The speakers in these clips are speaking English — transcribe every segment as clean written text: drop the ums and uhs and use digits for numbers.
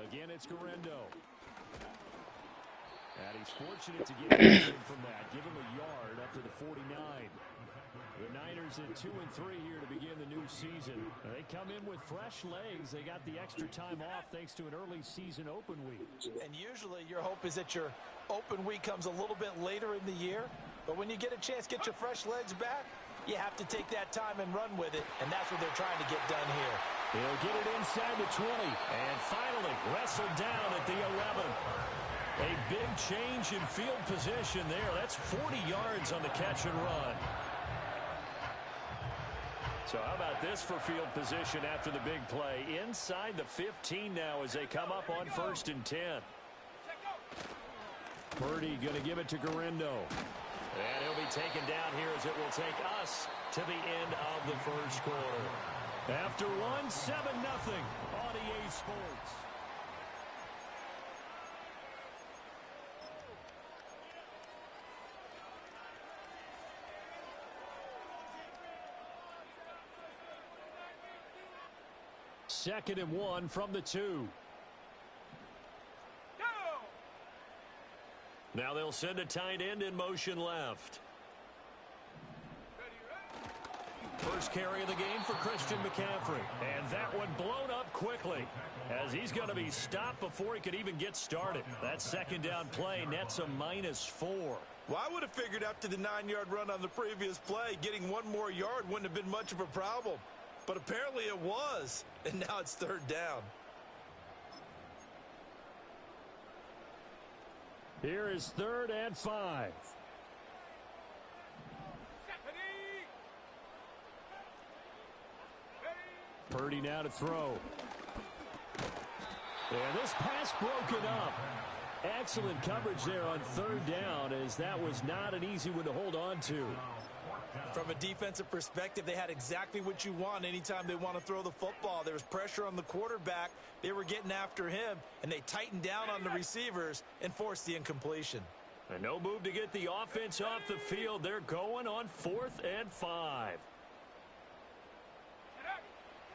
Again, it's Guerrero. And he's fortunate to get anything from that. Give him a yard up to the 49. The Niners at 2-3 here to begin the new season. They come in with fresh legs. They got the extra time off thanks to an early season open week. And usually your hope is that your open week comes a little bit later in the year. But when you get a chance to get your fresh legs back, you have to take that time and run with it. And that's what they're trying to get done here. He'll get it inside the 20. And finally wrestled down at the 11. A big change in field position there. That's 40 yards on the catch and run. So how about this for field position after the big play? Inside the 15 now as they come up on 1st and 10. Purdy going to give it to Guerrero. And he'll be taken down here as it will take us to the end of the first quarter. After one, 7-0 on EA Sports. Second and 1 from the 2. Now they'll send a tight end in motion left. First carry of the game for Christian McCaffrey. And that one blown up quickly as he's going to be stopped before he could even get started. That second down play nets a -4. Well, I would have figured after the 9-yard run on the previous play, getting one more yard wouldn't have been much of a problem. But apparently it was, and now it's 3rd down. Here is 3rd and 5. Purdy now to throw. And this pass broken up. Excellent coverage there on 3rd down, as that was not an easy one to hold on to. From a defensive perspective, they had exactly what you want anytime they want to throw the football. There was pressure on the quarterback. They were getting after him, and they tightened down on the receivers and forced the incompletion. And no move to get the offense off the field. They're going on 4th and 5.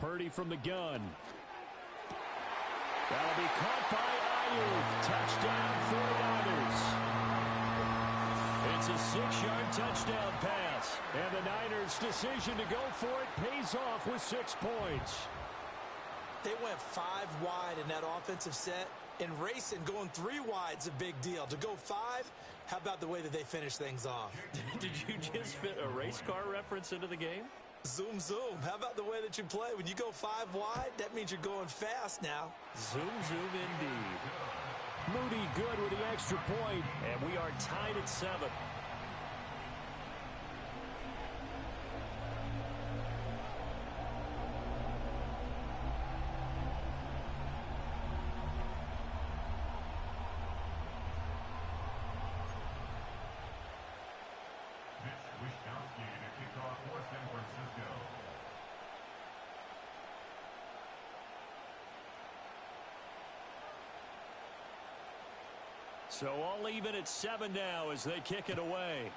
Purdy from the gun. That'll be caught by Ayuk. Touchdown 49ers. It's a 6-yard touchdown pass. And the Niners' decision to go for it pays off with 6 points. They went 5 wide in that offensive set. And racing going 3 wide's a big deal. To go 5, how about the way that they finish things off? Did you just fit a race car reference into the game? Zoom, zoom. How about the way that you play? When you go 5 wide, that means you're going fast now. Zoom, zoom indeed. Moody good with the extra point, and we are tied at 7. So all even at 7 now as they kick it away.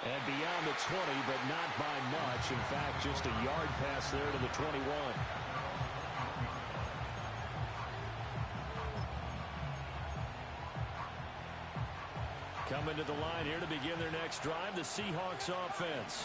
And beyond the 20, but not by much. In fact, just a yard pass there to the 21. Coming to the line here to begin their next drive, the Seahawks offense.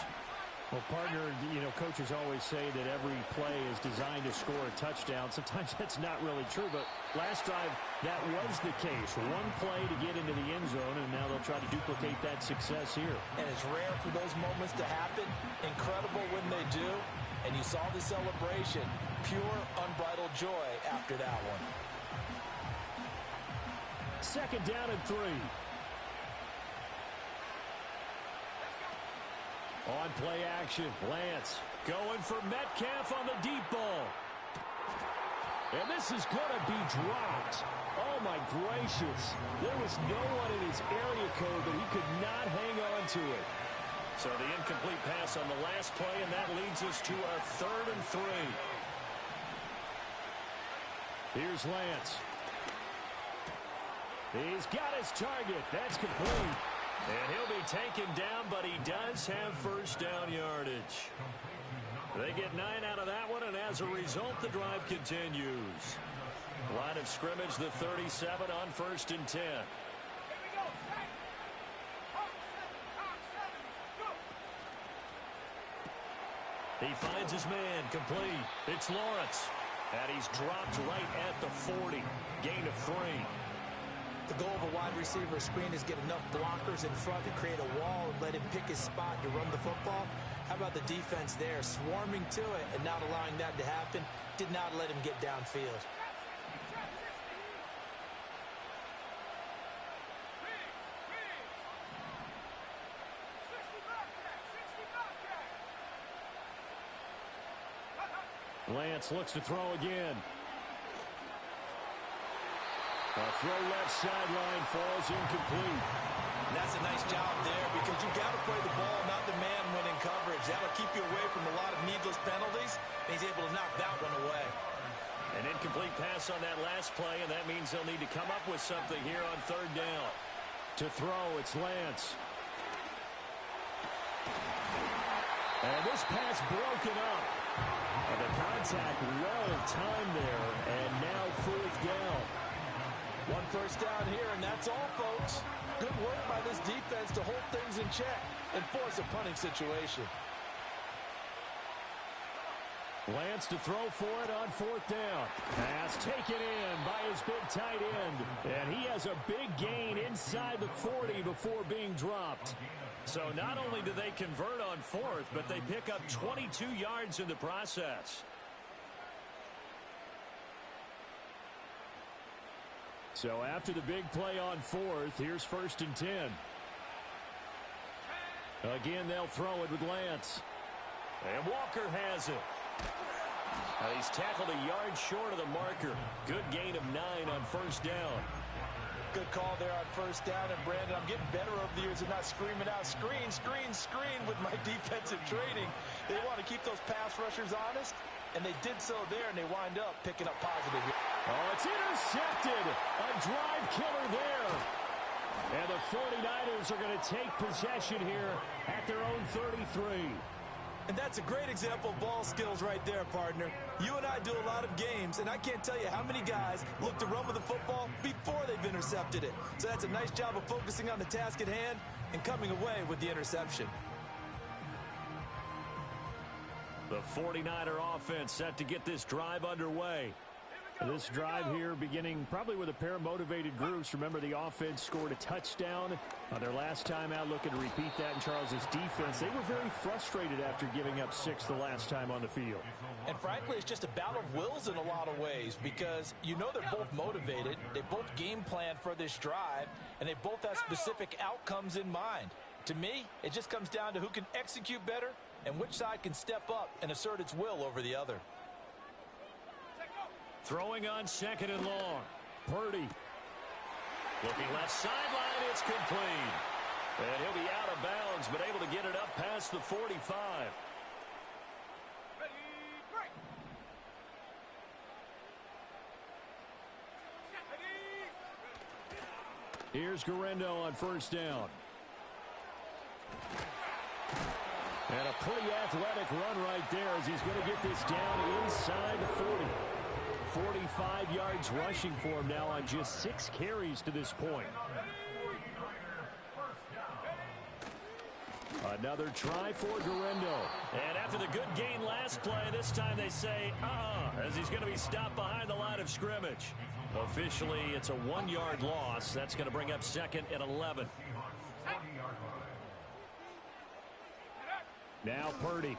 Well, partner, coaches always say that every play is designed to score a touchdown. Sometimes that's not really true, but last drive, that was the case. One play to get into the end zone, and now they'll try to duplicate that success here. And it's rare for those moments to happen. Incredible when they do. And you saw the celebration. Pure, unbridled joy after that one. 2nd down and 3. On play action, Lance going for Metcalf on the deep ball. And this is going to be dropped. Oh, my gracious. There was no one in his area code, but he could not hang on to it. So the incomplete pass on the last play, and that leads us to our 3rd and 3. Here's Lance. He's got his target. That's complete. And he'll be taken down, but he does have first down yardage. They get 9 out of that one, and as a result, the drive continues. Line of scrimmage, the 37 on 1st and 10. He finds his man, complete. It's Lawrence. And he's dropped right at the 40. Gain of 3. The goal of a wide receiver screen is get enough blockers in front to create a wall and let him pick his spot to run the football. How about the defense there, swarming to it and not allowing that to happen? Did not let him get downfield. Lance looks to throw again. A throw left sideline falls incomplete. And that's a nice job there because you got to play the ball, not the man when in coverage. That'll keep you away from a lot of needless penalties. And he's able to knock that one away. An incomplete pass on that last play, and that means they'll need to come up with something here on 3rd down. To throw, it's Lance. And this pass broken up. And the contact well timed there, and now 4th down. 1 first down here, and that's all, folks. Good work by this defense to hold things in check and force a punting situation. Lance to throw for it on 4th down. Pass taken in by his big tight end. And he has a big gain inside the 40 before being dropped. So not only do they convert on 4th, but they pick up 22 yards in the process. So after the big play on 4th, here's 1st and 10. Again, they'll throw it with Lance. And Walker has it. He's tackled a yard short of the marker. Good gain of 9 on 1st down. Good call there on 1st down. And, Brandon, I'm getting better over the years of not screaming out, screen, screen, screen with my defensive training. They want to keep those pass rushers honest, and they did so there, and they wind up picking up positive. Oh, it's intercepted. A drive killer there. And the 49ers are going to take possession here at their own 33. And that's a great example of ball skills right there, partner. You and I do a lot of games, and I can't tell you how many guys look to run with the football before they've intercepted it. So that's a nice job of focusing on the task at hand and coming away with the interception. The 49er offense set to get this drive underway. This drive here beginning probably with a pair of motivated groups. Remember, the offense scored a touchdown on their last time out, looking to repeat that in Charles's defense. They were very frustrated after giving up 6 the last time on the field. And frankly, it's just a battle of wills in a lot of ways because you know they're both motivated. They both game plan for this drive, and they both have specific outcomes in mind. To me, it just comes down to who can execute better and which side can step up and assert its will over the other. Throwing on 2nd and long. Purdy. Looking left sideline, it's complete. And he'll be out of bounds, but able to get it up past the 45. Ready, break. Here's Guerrero on 1st down. And a pretty athletic run right there as he's going to get this down inside the 40. 45 yards rushing for him now on just 6 carries to this point. Another try for Guerrero. And after the good gain last play, this time they say, as he's going to be stopped behind the line of scrimmage. Officially, it's a 1-yard loss. That's going to bring up 2nd and 11. Now Purdy.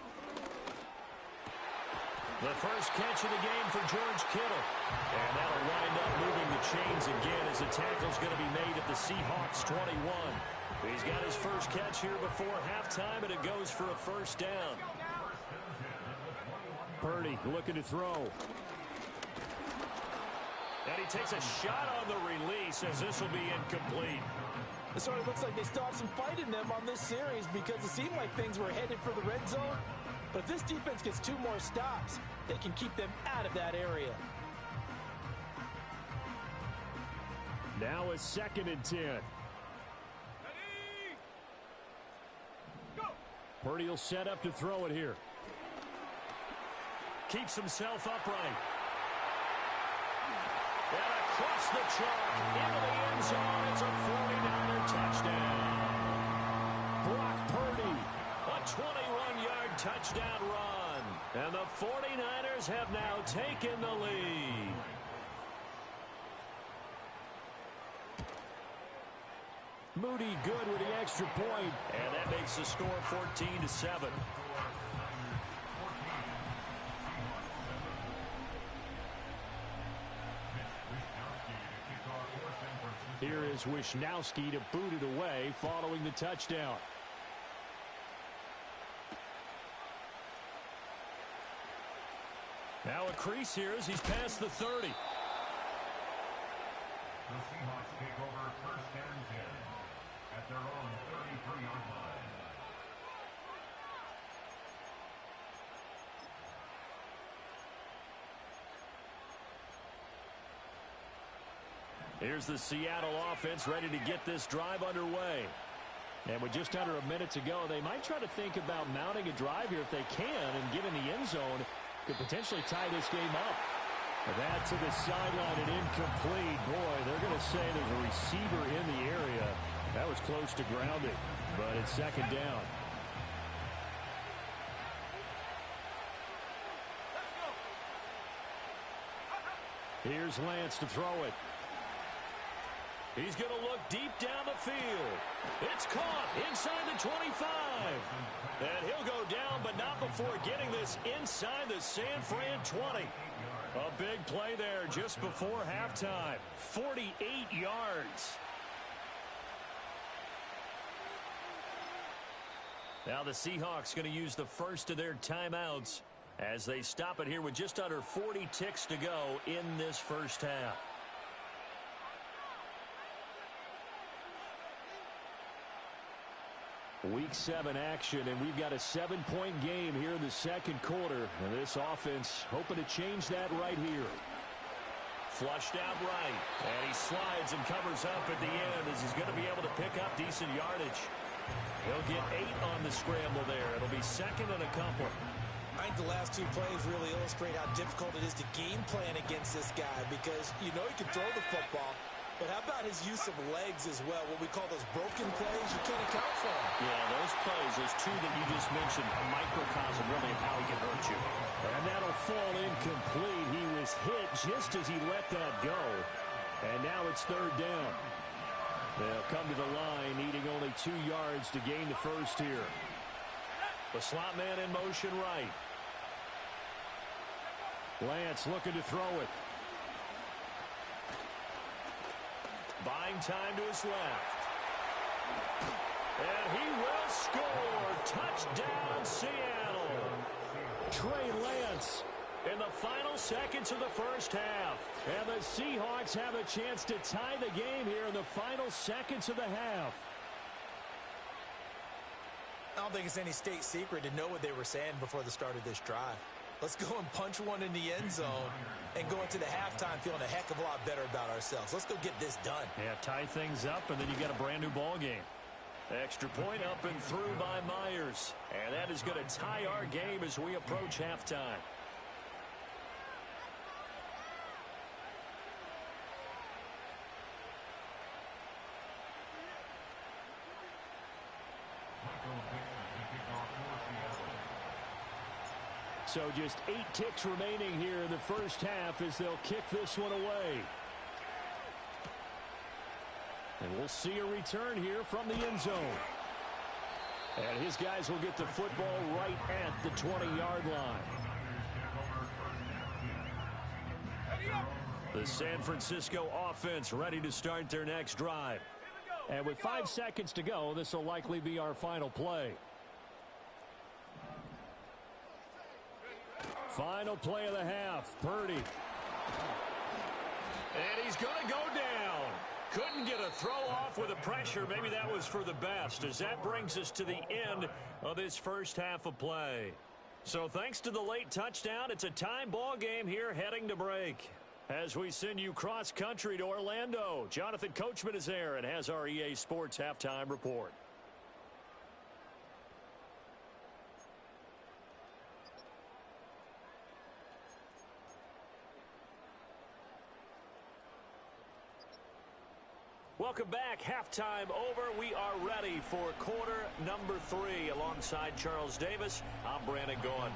The first catch of the game for George Kittle. And that'll wind up moving the chains again as the tackle's going to be made at the Seahawks 21. He's got his first catch here before halftime, and it goes for a first down. Purdy looking to throw. And he takes a shot on the release as this will be incomplete. It sort of looks like they still have some fight in them on this series because it seemed like things were headed for the red zone. But if this defense gets 2 more stops, they can keep them out of that area. Now a 2nd and 10. Purdy will set up to throw it here. Keeps himself upright. And across the chalk into the end zone. It's a 49er touchdown. Brock Purdy, a 21-yard touchdown run. And the 49ers have now taken the lead. Moody good with the extra point. And that makes the score 14-7. Here is Wishnowsky to boot it away following the touchdown. Now a crease here as he's past the 30. The Seahawks take over first and 10 at their own 33-yard line. Here's the Seattle offense ready to get this drive underway. And with just under a minute to go, they might try to think about mounting a drive here if they can, and given the end zone, could potentially tie this game up. But that to the sideline and incomplete. Boy, they're going to say there's a receiver in the area. That was close to grounding, but it's second down. Here's Lance to throw it. He's going to look deep down the field. It's caught inside the 25. And he'll go down, but not before getting this inside the San Fran 20. A big play there just before halftime. 48 yards. Now the Seahawks going to use the first of their timeouts as they stop it here with just under 40 ticks to go in this first half. Week 7 action, and we've got a 7-point game here in the second quarter. And this offense hoping to change that right here. Flushed out right, and he slides and covers up at the end as he's going to be able to pick up decent yardage. He'll get 8 on the scramble there. It'll be second and a couple. I think the last two plays really illustrate how difficult it is to game plan against this guy, because you know he can throw the football, but how about his use of legs as well? What we call those broken plays, you can't account for them. Yeah, those plays, those two that you just mentioned, a microcosm really of how he can hurt you. And that'll fall incomplete. He was hit just as he let that go. And now it's third down. They'll come to the line, needing only 2 yards to gain the first here. The slot man in motion right. Lance looking to throw it. Buying time to his left. And he will score. Touchdown, Seattle. Trey Lance in the final seconds of the first half. And the Seahawks have a chance to tie the game here in the final seconds of the half. I don't think it's any state secret to know what they were saying before the start of this drive. Let's go and punch one in the end zone and go into the halftime feeling a heck of a lot better about ourselves. Let's go get this done. Yeah, tie things up, and then you get a brand new ball game. Extra point up and through by Myers. And that is going to tie our game as we approach halftime. So just 8 ticks remaining here in the first half as they'll kick this one away. And we'll see a return here from the end zone. And his guys will get the football right at the 20-yard line. The San Francisco offense ready to start their next drive. And with 5 seconds to go, this will likely be our final play. Final play of the half, Purdy. And he's going to go down. Couldn't get a throw off with the pressure. Maybe that was for the best, as that brings us to the end of this first half of play. So thanks to the late touchdown, it's a tie ball game here heading to break. As we send you cross-country to Orlando, Jonathan Coachman is there and has our EA Sports halftime report. Welcome back. Halftime over. We are ready for quarter number 3. Alongside Charles Davis, I'm Brandon Gaudin.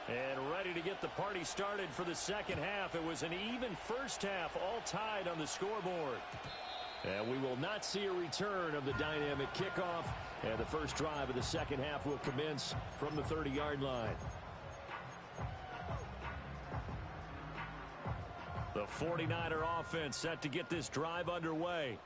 And ready to get the party started for the second half. It was an even first half, all tied on the scoreboard. And we will not see a return of the dynamic kickoff. And the first drive of the second half will commence from the 30-yard line. The 49er offense set to get this drive underway.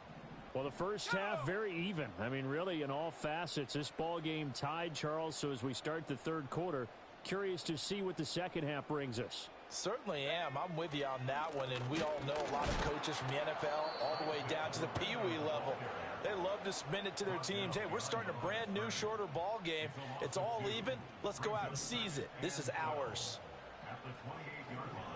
Well, the first half, very even. I mean, really, in all facets, this ball game tied, Charles. So as we start the third quarter, curious to see what the second half brings us. Certainly am. I'm with you on that one. And we all know a lot of coaches from the NFL all the way down to the Pee Wee level. They love to spin it to their teams. Hey, we're starting a brand new, shorter ball game. It's all even. Let's go out and seize it. This is ours. At the 28-yard line.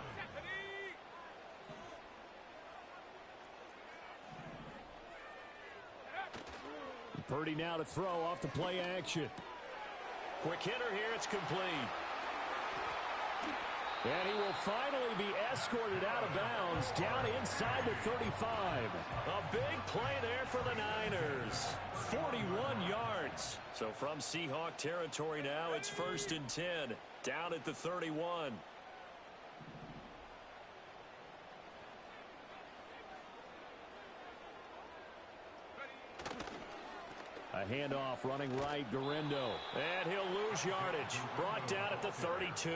Purdy now to throw off the play action. Quick hitter here. It's complete. And he will finally be escorted out of bounds down inside the 35. A big play there for the Niners. 41 yards. So from Seahawk territory now, it's 1st and 10. Down at the 31. A handoff running right, Gurindo. And he'll lose yardage. Brought down at the 32.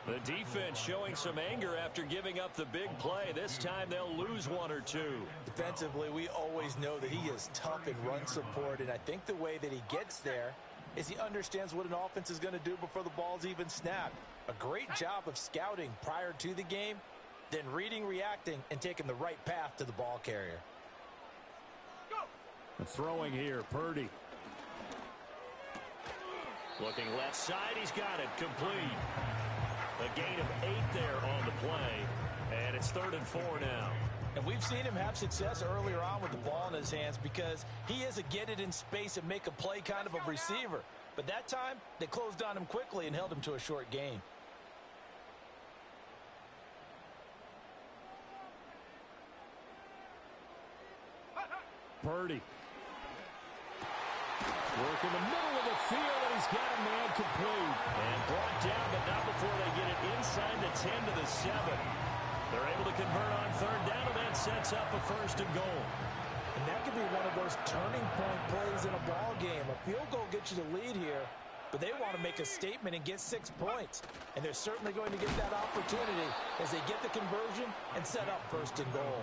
The defense showing some anger after giving up the big play. This time they'll lose 1 or 2. Defensively, we always know that he is tough in run support, and I think the way that he gets there is he understands what an offense is going to do before the ball's even snapped. A great job of scouting prior to the game, then reading, reacting, and taking the right path to the ball carrier. Throwing here, Purdy. Looking left side, he's got it, complete. A gain of 8 there on the play, and it's 3rd and 4 now. And we've seen him have success earlier on with the ball in his hands because he is a get it in space and make a play kind of a receiver. But that time, they closed on him quickly and held him to a short gain. Purdy. Work in the middle of the field, and he's got a man complete. And brought down, but not before they get it inside the 10 to the 7. They're able to convert on 3rd down, and that sets up a 1st and goal. And that could be one of those turning point plays in a ball game. A field goal gets you the lead here, but they want to make a statement and get 6 points. And they're certainly going to get that opportunity as they get the conversion and set up 1st and goal.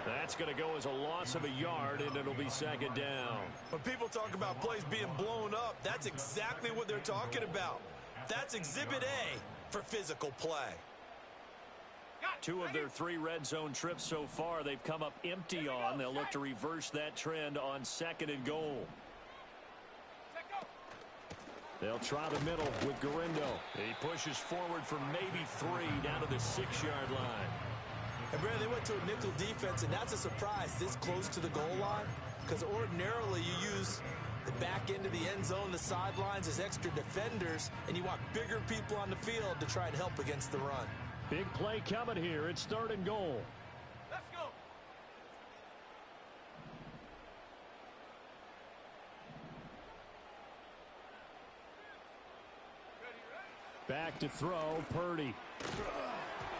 That's going to go as a loss of a yard, and it'll be 2nd down. When people talk about plays being blown up, that's exactly what they're talking about. That's Exhibit A for physical play. 2 of their 3 red zone trips so far, they've come up empty on. They'll look to reverse that trend on 2nd and goal. They'll try the middle with Gurindo. He pushes forward for maybe 3 down to the 6-yard line. And Brad, they went to a nickel defense, and that's a surprise this close to the goal line, because ordinarily you use the back end of the end zone, the sidelines as extra defenders, and you want bigger people on the field to try and help against the run. Big play coming here. It's 3rd and goal. Let's go. Back to throw, Purdy.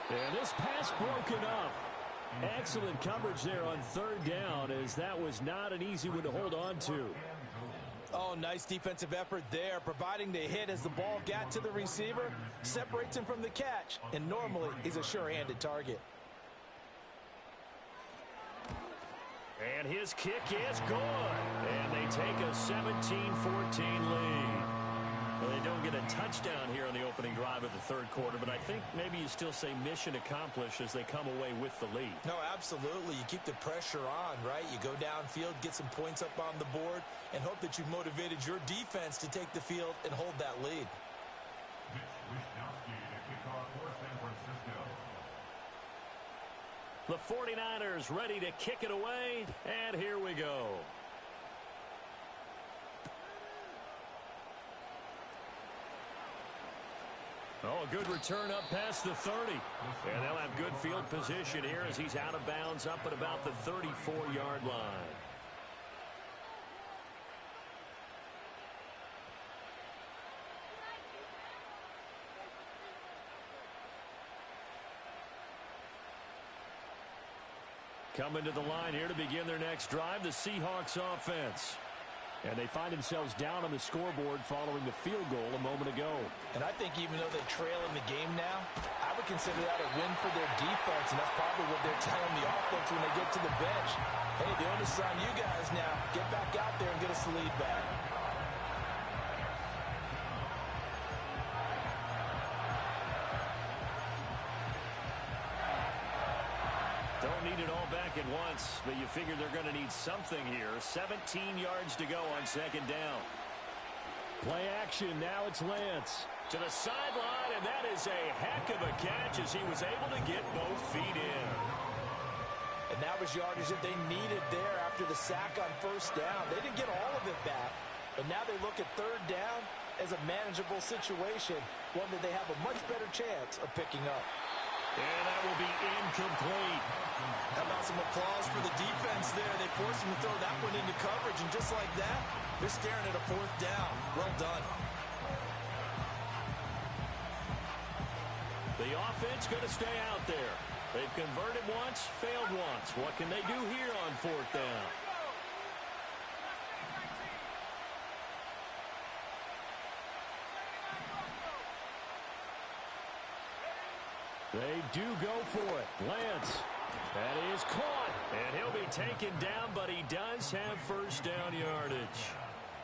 And this pass broken up. Excellent coverage there on 3rd down, as that was not an easy one to hold on to. Oh, nice defensive effort there, providing the hit as the ball got to the receiver, separates him from the catch, and normally he's a sure-handed target. And his kick is good. And they take a 17-14 lead. Well, they don't get a touchdown here on the opening drive of the 3rd quarter, but I think maybe you still say mission accomplished as they come away with the lead. No, absolutely. You keep the pressure on, right? You go downfield, get some points up on the board, and hope that you've motivated your defense to take the field and hold that lead. Mitch Wishnowsky to kick off for San Francisco. The 49ers ready to kick it away, and here we go. Oh, a good return up past the 30. And they'll have good field position here as he's out of bounds up at about the 34-yard line. Coming to the line here to begin their next drive, the Seahawks offense. And they find themselves down on the scoreboard following the field goal a moment ago. And I think even though they trail in the game now, I would consider that a win for their defense, and that's probably what they're telling the offense when they get to the bench. Hey, the onus is on you guys now. Get back out there and get us the lead back. Don't need it all back at once, but you figure they're going to need something here. 17 yards to go on second down. Play action. Now it's Lance to the sideline, and that is a heck of a catch as he was able to get both feet in. And that was yardage that they needed there after the sack on first down. They didn't get all of it back, but now they look at third down as a manageable situation, one that they have a much better chance of picking up. And that will be incomplete. How about some applause for the defense there? They forced him to throw that one into coverage, and just like that, they're staring at a fourth down. Well done. The offense going to stay out there. They've converted once, failed once. What can they do here on fourth down? They do go for it. Lance. That is caught. And he'll be taken down, but he does have first down yardage.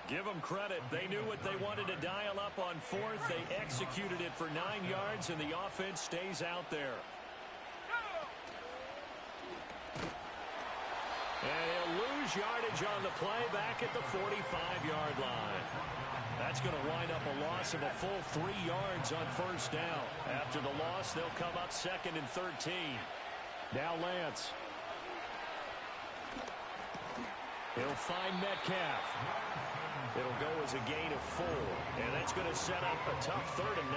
Give them credit. They knew what they wanted to dial up on fourth. They executed it for 9 yards, and the offense stays out there. And he'll lose yardage on the play back at the 45-yard line. That's going to wind up a loss of a full 3 yards on first down. After the loss, they'll come up second and 13. Now Lance. He'll find Metcalf. It'll go as a gain of 4. And that's going to set up a tough 3rd and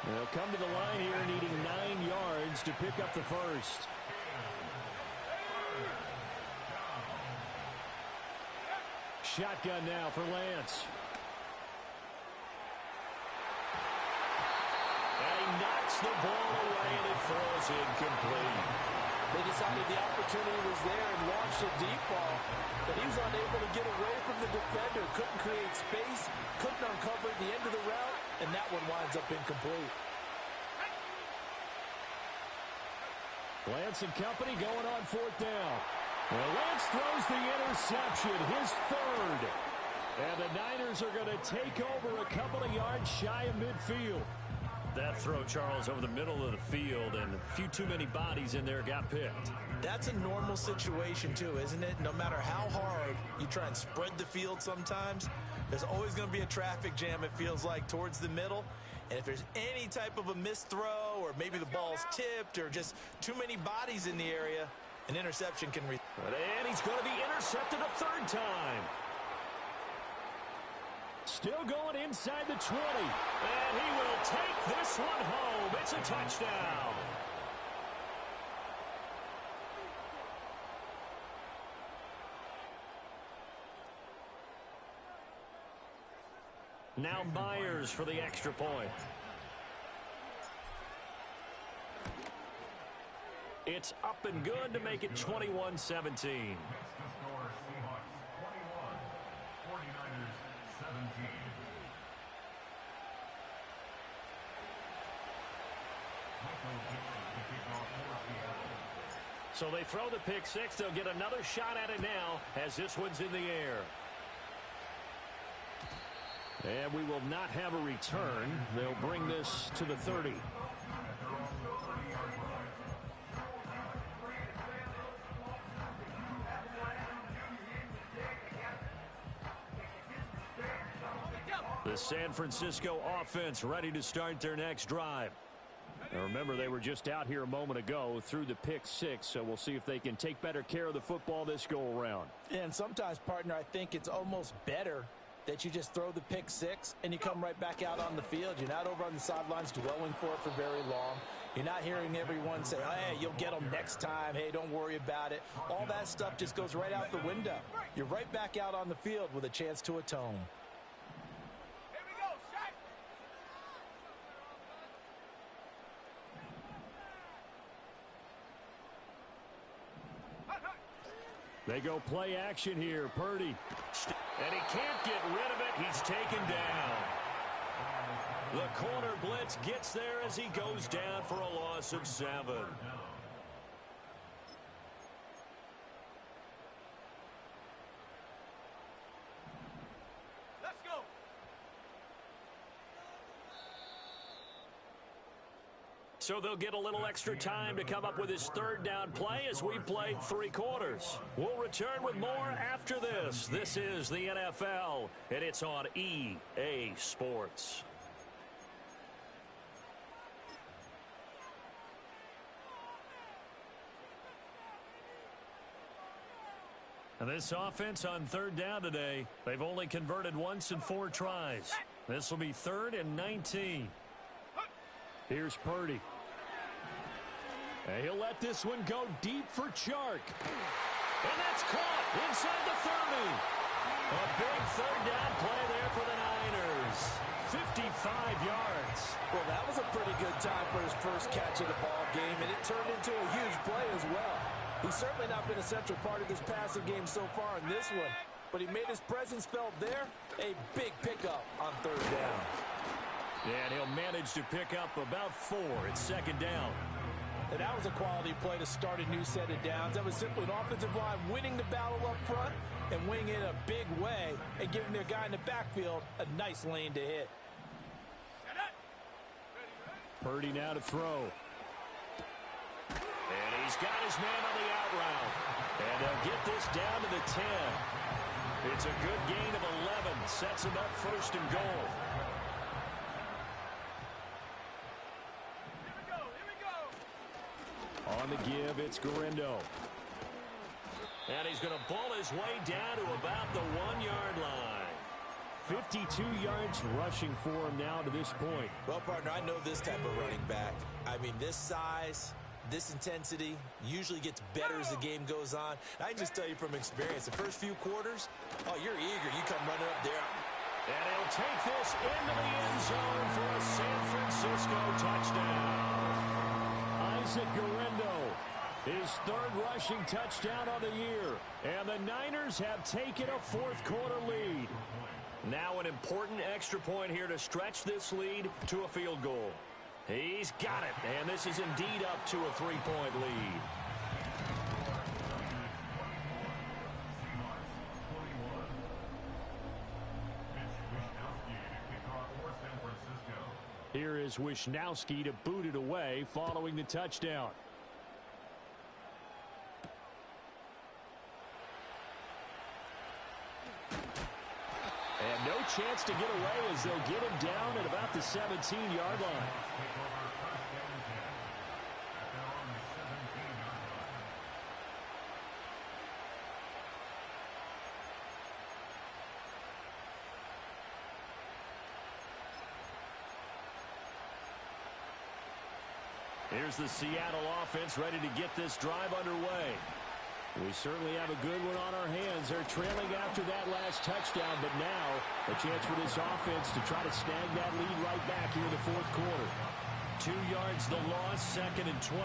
9. They'll come to the line here needing 9 yards to pick up the first. Shotgun now for Lance. And he knocks the ball away, and it falls incomplete. They decided the opportunity was there and launched a deep ball, but he was unable to get away from the defender. Couldn't create space, couldn't uncover the end of the route, and that one winds up incomplete. Lance and company going on fourth down. Well, Lance throws the interception, his 3rd. And the Niners are going to take over a couple of yards shy of midfield. That throw, Charles, over the middle of the field, and a few too many bodies in there got picked. That's a normal situation, too, isn't it? No matter how hard you try and spread the field sometimes, there's always going to be a traffic jam, it feels like, towards the middle. And if there's any type of a missed throw, or maybe the ball's tipped, or just too many bodies in the area, an interception can reach. And he's going to be intercepted a 3rd time. Still going inside the 20. And he will take this one home. It's a touchdown. Now Myers for the extra point. It's up and good to make it 21-17. So they throw the pick six. They'll get another shot at it now as this one's in the air. And we will not have a return. They'll bring this to the 30. The San Francisco offense ready to start their next drive. Now remember, they were just out here a moment ago through the pick six, so we'll see if they can take better care of the football this go around. And sometimes, partner, I think it's almost better that you just throw the pick six and you come right back out on the field. You're not over on the sidelines dwelling for it for very long. You're not hearing everyone say, hey, you'll get them next time. Hey, don't worry about it. All that stuff just goes right out the window. You're right back out on the field with a chance to atone. They go play action here. Purdy. And he can't get rid of it. He's taken down. The corner blitz gets there as he goes down for a loss of 7. Let's go. So they'll get a little extra time to come up with his third down play as we've played 3 quarters. We'll return with more after this. This is the NFL, and it's on EA Sports. And this offense on third down today, they've only converted once in 4 tries. This will be 3rd and 19. Here's Purdy. And he'll let this one go deep for Chark. And that's caught inside the 30. A big third down play there for the Niners. 55 yards. Well, that was a pretty good time for his first catch of the ball game, and it turned into a huge play as well. He's certainly not been a central part of this passing game so far in this one, but he made his presence felt there. A big pickup on third down. And he'll manage to pick up about 4 at 2nd down. And that was a quality play to start a new set of downs. That was simply an offensive line winning the battle up front and winning it a big way and giving their guy in the backfield a nice lane to hit. Purdy now to throw. And he's got his man on the out route. And they'll get this down to the 10. It's a good gain of 11. Sets him up 1st and goal. On the give, it's Garindo. And he's going to bull his way down to about the 1-yard line. 52 yards rushing for him now to this point. Well, partner, I know this type of running back. I mean, this size, this intensity usually gets better as the game goes on. I can just tell you from experience, the first few quarters, oh, you're eager. You come running up there. And he'll take this into the end zone for a San Francisco touchdown. Isaac Garindo, his 3rd rushing touchdown of the year. And the Niners have taken a 4th quarter lead. Now an important extra point here to stretch this lead to a field goal. He's got it, and this is indeed up to a 3-point lead. Here is Wishnowski to boot it away following the touchdown. And no chance to get away as they'll get him down at about the 17-yard line. Here's the Seattle offense ready to get this drive underway. We certainly have a good one on our hands. They're trailing after that last touchdown, but now a chance for this offense to try to snag that lead right back here in the 4th quarter. 2 yards the loss, 2nd and 12.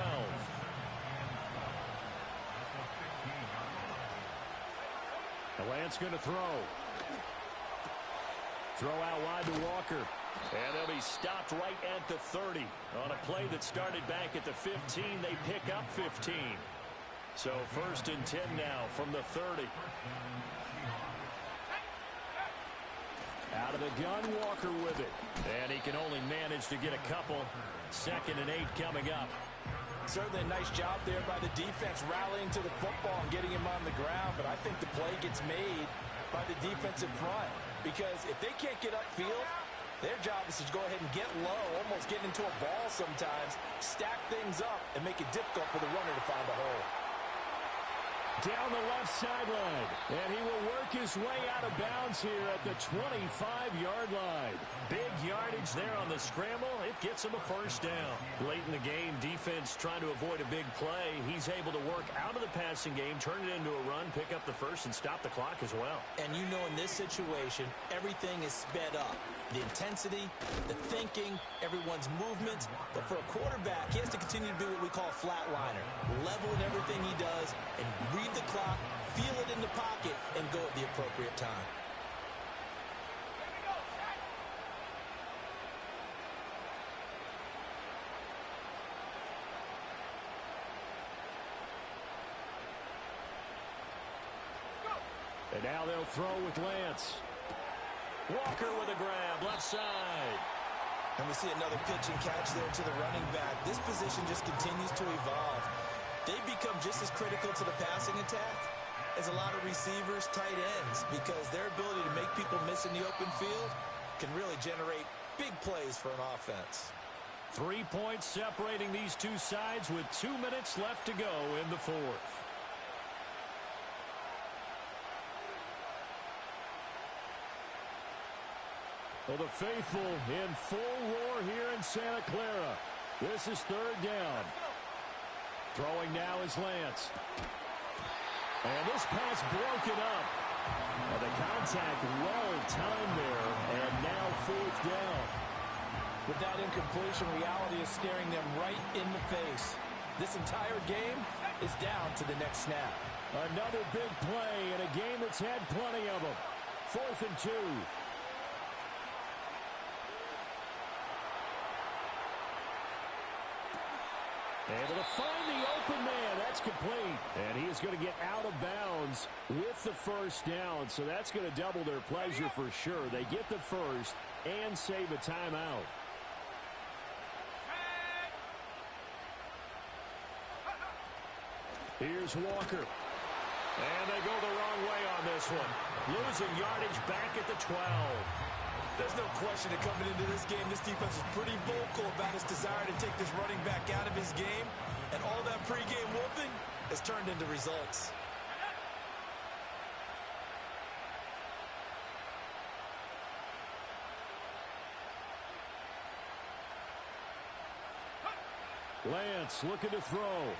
The Lance going to throw. Throw out wide to Walker. And they'll be stopped right at the 30. On a play that started back at the 15, they pick up 15. So 1st and 10 now from the 30. Out of the gun, Walker with it. And he can only manage to get a couple. 2nd and 8 coming up. Certainly a nice job there by the defense rallying to the football and getting him on the ground. But I think the play gets made by the defensive front. Because if they can't get upfield, their job is to go ahead and get low, almost get into a ball sometimes, stack things up, and make it difficult for the runner to find a hole. down the left sideline. And he will work his way out of bounds here at the 25-yard line. Big yardage there on the scramble. It gets him a first down. Late in the game, defense trying to avoid a big play. He's able to work out of the passing game, turn it into a run, pick up the first, and stop the clock as well. And you know in this situation, everything is sped up. The intensity, the thinking, everyone's movements. But for a quarterback, he has to continue to do what we call a flatliner. Level in everything he does and read the clock, feel it in the pocket, and go at the appropriate time. And now they'll throw with Lance. Walker with a grab, left side. And we see another pitch and catch there to the running back. This position just continues to evolve. They become just as critical to the passing attack as a lot of receivers, tight ends, because their ability to make people miss in the open field can really generate big plays for an offense. 3 points separating these two sides with 2 minutes left to go in the fourth. Well, the faithful in full roar here in Santa Clara. This is third down. Throwing now is Lance. And this pass broken up. And the contact well timed there. And now fourth down. With that incompletion, reality is staring them right in the face. This entire game is down to the next snap. Another big play in a game that's had plenty of them. 4th and 2. Able to find the open man. That's complete. And he is going to get out of bounds with the first down. So that's going to double their pleasure for sure. They get the first and save a timeout. Here's Walker. And they go the wrong way on this one. Losing yardage back at the 12. There's no question that coming into this game, this defense is pretty vocal about its desire to take this running back out of his game. And all that pregame whooping has turned into results. Lance looking to throw.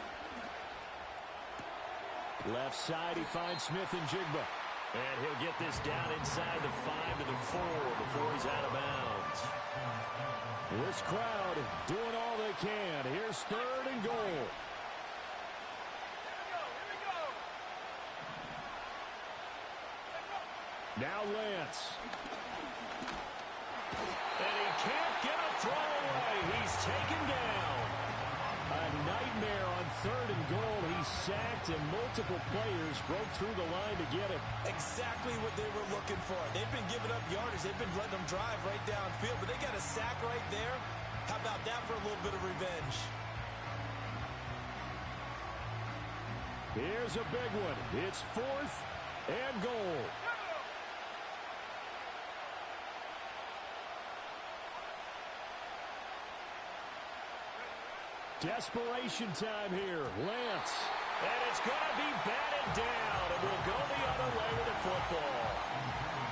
Left side, he finds Smith and Jigba. And he'll get this down inside the 5 to the 4 before he's out of bounds. This crowd doing all they can. Here's third and goal. Now Lance. And he can't get a throw away. He's taken down. A nightmare on third and goal. He's sacked, and multiple players broke through the line to get him. Exactly what they were looking for. They've been giving up yardage. They've been letting them drive right downfield, but they got a sack right there. How about that for a little bit of revenge? Here's a big one. It's 4th and goal. Desperation time here. Lance. And it's going to be batted down. And we'll go the other way with the football.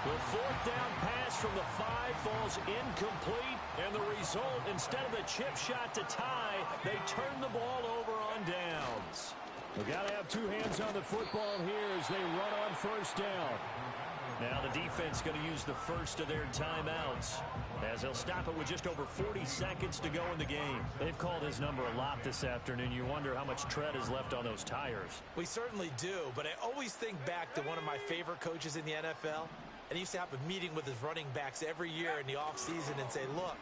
The 4th down pass from the 5 falls incomplete. And the result, instead of the chip shot to tie, they turn the ball over on downs. We've got to have 2 hands on the football here as they run on first down. Now the defense going to use the first of their timeouts as they'll stop it with just over 40 seconds to go in the game. They've called his number a lot this afternoon. You wonder how much tread is left on those tires. We certainly do, but I always think back to one of my favorite coaches in the NFL. And he used to have a meeting with his running backs every year in the offseason and say, look,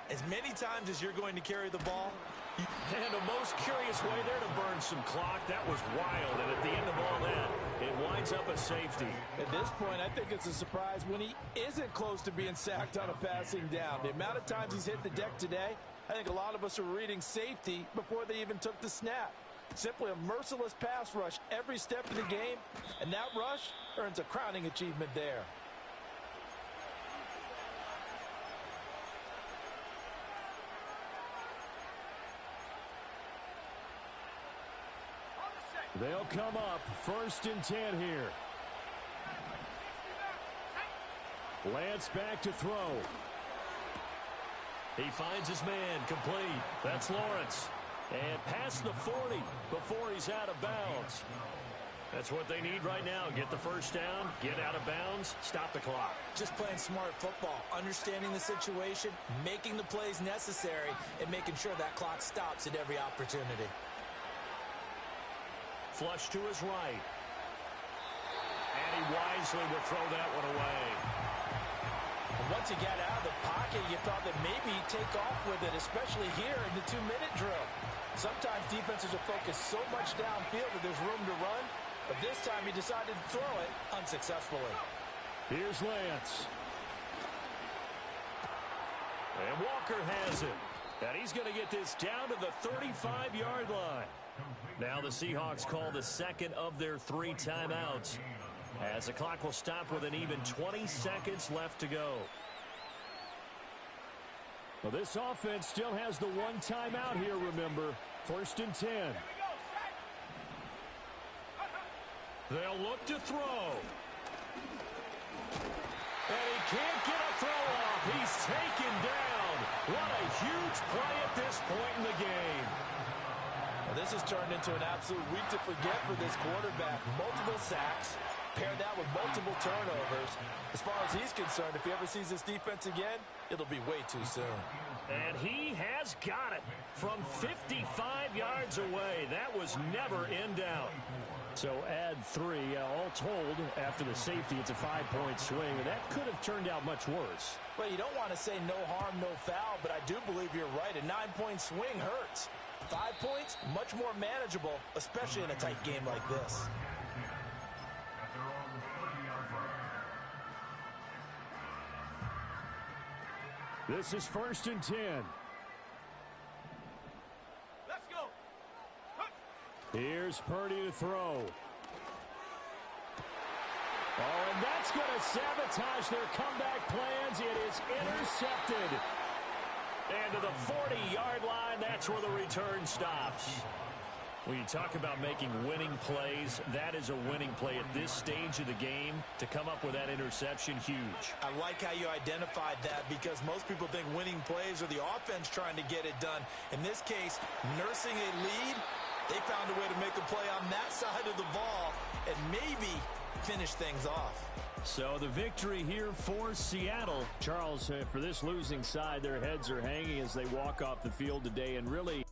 as many times as you're going to carry the ball, and a most curious way there to burn some clock. That was wild, and at the end of all that, it winds up a safety. At this point, I think it's a surprise when he isn't close to being sacked on a passing down. The amount of times he's hit the deck today, I think a lot of us are reading safety before they even took the snap. Simply a merciless pass rush every step of the game, and that rush earns a crowning achievement there. They'll come up 1st and 10 here. Lance back to throw. He finds his man complete. That's Lawrence. And past the 40 before he's out of bounds. That's what they need right now. Get the first down, get out of bounds, stop the clock. Just playing smart football, understanding the situation, making the plays necessary, and making sure that clock stops at every opportunity. Flush to his right. And he wisely will throw that one away. And once he got out of the pocket, you thought that maybe he'd take off with it, especially here in the 2-minute drill. Sometimes defenses are focused so much downfield that there's room to run, but this time he decided to throw it unsuccessfully. Here's Lance. And Walker has it. And he's going to get this down to the 35-yard line. Now the Seahawks call the second of their 3 timeouts, as the clock will stop with an even 20 seconds left to go. Well, this offense still has the 1 timeout here, remember. 1st and 10. They'll look to throw. And he can't get a throw off. He's taken down. What a huge play at this point in the game. Well, this has turned into an absolute week to forget for this quarterback. Multiple sacks, paired that with multiple turnovers. As far as he's concerned, if he ever sees this defense again, it'll be way too soon. And he has got it from 55 yards away. That was never in doubt. So add 3, all told, after the safety, it's a 5-point swing, and that could have turned out much worse. Well, you don't want to say no harm, no foul, but I do believe you're right. A 9-point swing hurts. 5 points, much more manageable, especially in a tight game like this. This is 1st and 10. Let's go. Here's Purdy to throw. Oh, and that's going to sabotage their comeback plans. It is intercepted. And to the 40-yard line, that's where the return stops. When you talk about making winning plays, that is a winning play at this stage of the game. To come up with that interception, huge. I like how you identified that, because most people think winning plays are the offense trying to get it done. In this case, nursing a lead, they found a way to make a play on that side of the ball and maybe finish things off. So the victory here for Seattle. Charles, for this losing side, their heads are hanging as they walk off the field today, and really